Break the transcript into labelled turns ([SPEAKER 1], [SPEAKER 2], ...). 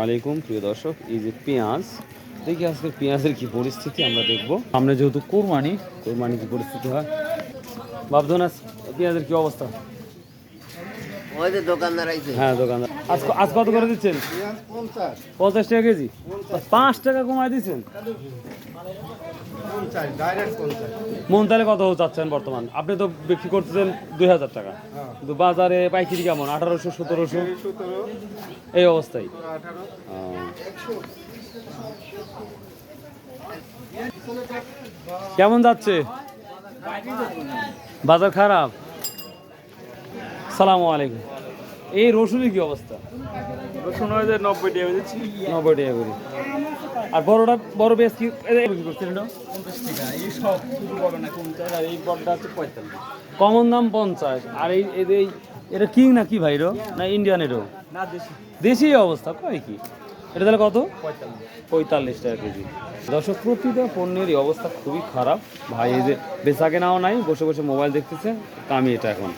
[SPEAKER 1] আলাইকুম প্রিয় দর্শক, এই যে পেঁয়াজ দেখি আজকে পেঁয়াজের কি পরিস্থিতি আমরা দেখবো। সামনে যেহেতু কোরবানি কি পরিস্থিতি হয় ভাবধন, পেঁয়াজের কি অবস্থা? হ্যাঁ দোকানদার আজ কত করে দিচ্ছেন? 50 টাকা কেজি, 5 টাকা কমায় দিচ্ছেন। মন তাহলে কত চাচ্ছেন বর্তমান? আপনি তো বিক্রি করতেছেন 2000 টাকা, কিন্তু বাজারে পাইকারি কেমন? 1800 1700 এই অবস্থায়। কেমন যাচ্ছে বাজার? খারাপ। সালামু আলাইকুম। এই রসুনের কি অবস্থা?
[SPEAKER 2] রসুন হয় যে 90 টাকা দিচ্ছি।
[SPEAKER 1] 90 টাকা করে। আর বড় পেঁয়াজ কি বিক্রি করছেন?
[SPEAKER 2] 50 টাকা। এই সব শুধু বড় না 50, আর এই বড়টা হচ্ছে 45।
[SPEAKER 1] কমন দাম 50। আর এটা কিং না কি ভাই? না ইন্ডিয়ান? এরও
[SPEAKER 2] না দেশি।
[SPEAKER 1] দেশি অবস্থা কয় কি? এটা তাহলে কত? 45 টাকা কেজি। দর্শক, প্রতিটা পণ্যেরই অবস্থা খুবই খারাপ ভাই। এই যে বেচা কেনাও নাই, বসে বসে মোবাইল দেখতেছে, আমি এটা এখন